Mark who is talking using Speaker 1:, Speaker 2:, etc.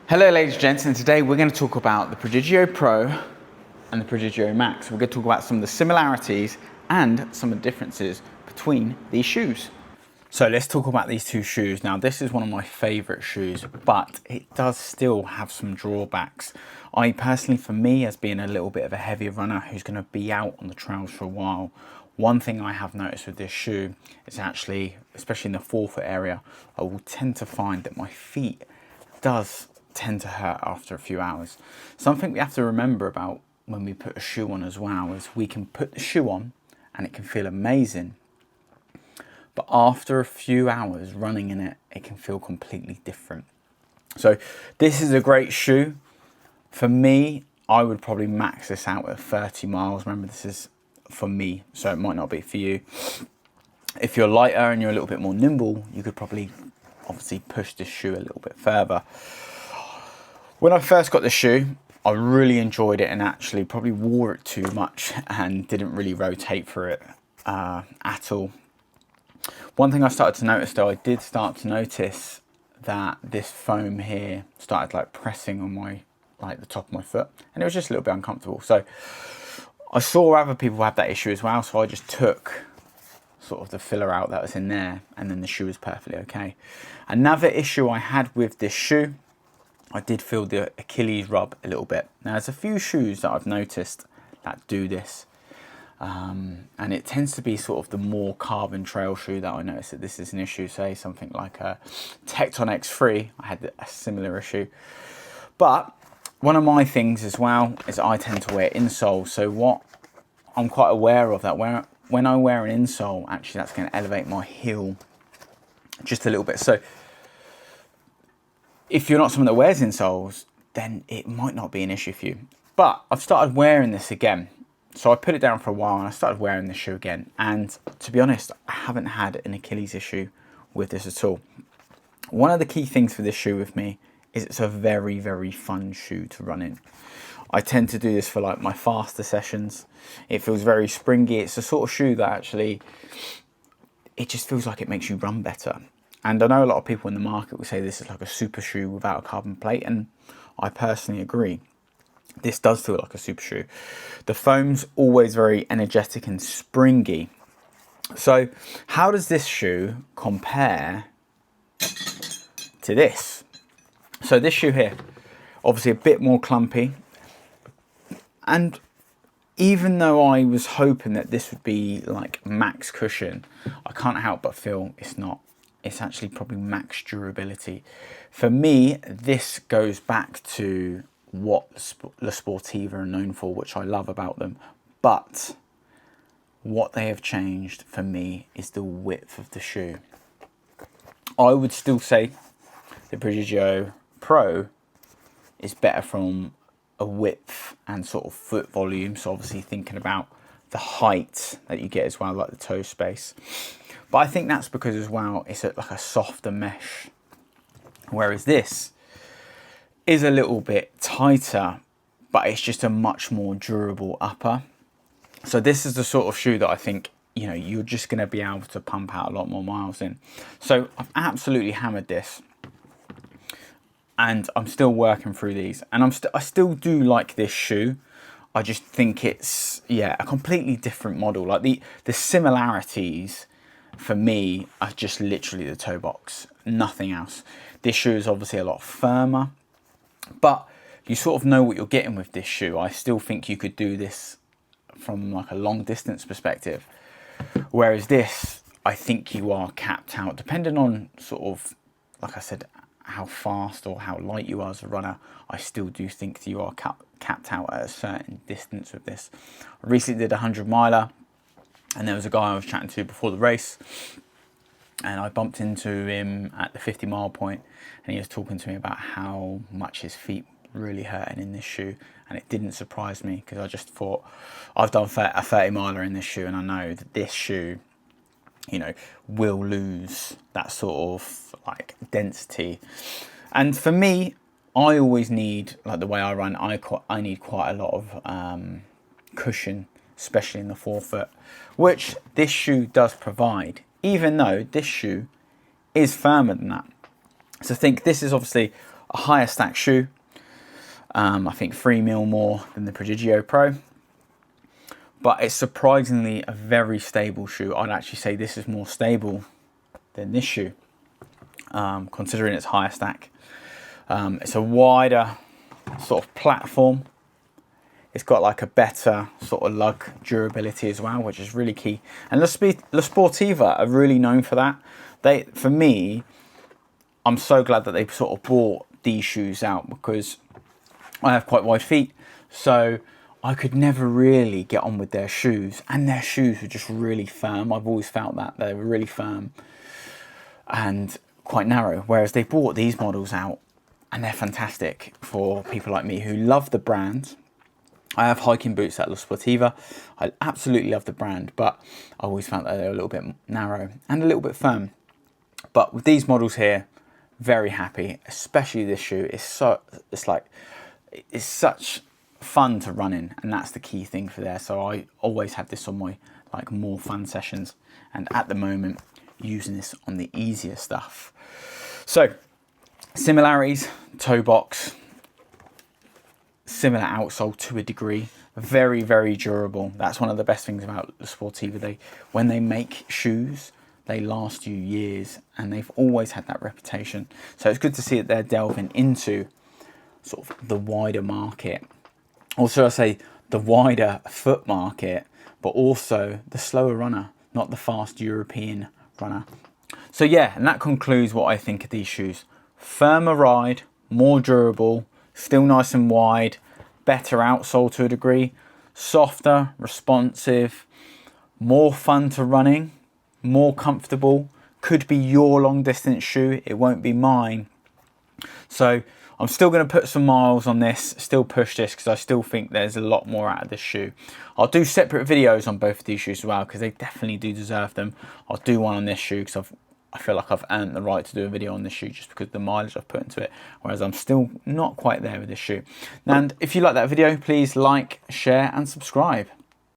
Speaker 1: Hello ladies and gents, and today we're going to talk about the Prodigio Pro and the Prodigio Max. We're going to talk about some of the similarities and some of the differences between these shoes. So let's talk about these two shoes. Now this is one of my favourite shoes, but it does still have some drawbacks. I personally, for me, as being a little bit of a heavier runner who's going to be out on the trails for a while, one thing I have noticed with this shoe is actually, especially in the forefoot area, I will tend to find that my feet does tend to hurt after a few hours. Something we have to remember about when we put a shoe on as well is we can put the shoe on and it can feel amazing, but after a few hours running in it, it can feel completely different. So this is a great shoe. For me, I would probably max this out at 30 miles. Remember, this is for me, so it might not be for you. If you're lighter and you're a little bit more nimble, you could probably obviously push this shoe a little bit further. When I first got the shoe, I really enjoyed it and actually probably wore it too much and didn't really rotate for it at all. One thing I started to notice though, I did start to notice that this foam here started like pressing on my, like the top of my foot, and it was just a little bit uncomfortable. So I saw other people have that issue as well, so I just took sort of the filler out that was in there, and then the shoe was perfectly okay. Another issue I had with this shoe, I did feel the Achilles rub a little bit. Now there's a few shoes that I've noticed that do this, and it tends to be sort of the more carbon trail shoe that I noticed that this is an issue. Say something like a Tecton X3, I had a similar issue. But one of my things as well is I tend to wear insoles, so what I'm quite aware of that when I wear an insole, actually that's going to elevate my heel just a little bit. So if you're not someone that wears insoles, then it might not be an issue for you. But I've started wearing this again. So I put it down for a while and I started wearing this shoe again. And to be honest, I haven't had an Achilles issue with this at all. One of the key things for this shoe with me is it's a very, very fun shoe to run in. I tend to do this for like my faster sessions. It feels very springy. It's the sort of shoe that actually, it just feels like it makes you run better. And I know a lot of people in the market will say this is like a super shoe without a carbon plate, and I personally agree. This does feel like a super shoe. The foam's always very energetic and springy. So how does this shoe compare to this? So this shoe here, obviously a bit more clumpy. And even though I was hoping that this would be like max cushion, I can't help but feel it's not. It's actually probably max durability. For me, this goes back to what La Sportiva are known for, which I love about them. But what they have changed for me is the width of the shoe. I would still say the Proigio Pro is better from a width and sort of foot volume. So obviously thinking about the height that you get as well, like the toe space. But I think that's because as well, it's like a softer mesh. Whereas this is a little bit tighter, but it's just a much more durable upper. So this is the sort of shoe that I think, you know, you're just going to be able to pump out a lot more miles in. So I've absolutely hammered this. And I'm still working through these. And I still do like this shoe. I just think it's, yeah, a completely different model. Like the similarities for me are just literally the toe box, nothing else. This shoe is obviously a lot firmer, but you sort of know what you're getting with this shoe. I still think you could do this from like a long distance perspective. Whereas this, I think you are capped out, depending on sort of, like I said, how fast or how light you are as a runner. I still do think that you are capped out at a certain distance with this. I recently did a 100 miler, and there was a guy I was chatting to before the race, and I bumped into him at the 50 mile point, and he was talking to me about how much his feet really hurting in this shoe. And it didn't surprise me, because I just thought, I've done a 30 miler in this shoe, and I know that this shoe, you know, will lose that sort of like density. And for me, I always need, like the way I run, I need quite a lot of cushion, especially in the forefoot, which this shoe does provide, even though this shoe is firmer than that. So think this is obviously a higher stack shoe. I think 3 mil more than the Prodigio Pro. But it's surprisingly a very stable shoe. I'd actually say this is more stable than this shoe, considering its higher stack. It's a wider sort of platform. It's got like a better sort of lug durability as well, which is really key. And La Sportiva are really known for that. For me, I'm so glad that they sort of brought these shoes out, because I have quite wide feet, so I could never really get on with their shoes, and their shoes were just really firm. I've always felt that they were really firm and quite narrow, whereas they brought these models out and they're fantastic for people like me who love the brand. I have hiking boots at La Sportiva. I absolutely love the brand, but I always found that they're a little bit narrow and a little bit firm. But with these models here, very happy, especially this shoe. It's such fun to run in, and that's the key thing for there. So I always have this on my like more fun sessions, and at the moment using this on the easier stuff. So similarities: toe box, similar outsole to a degree, very, very durable. That's one of the best things about the Sportiva. When they make shoes, they last you years, and they've always had that reputation. So it's good to see that they're delving into sort of the wider market. Also, I say the wider foot market, but also the slower runner, not the fast European runner. So yeah, and that concludes what I think of these shoes. Firmer ride, more durable, still nice and wide, better outsole to a degree, softer, responsive, more fun to running, more comfortable. Could be your long distance shoe, it won't be mine. So I'm still going to put some miles on this, still push this, because I still think there's a lot more out of this shoe. I'll do separate videos on both of these shoes as well, because they definitely do deserve them. I'll do one on this shoe because I feel like I've earned the right to do a video on this shoe just because of the mileage I've put into it, whereas I'm still not quite there with this shoe. And if you like that video, please like, share and subscribe.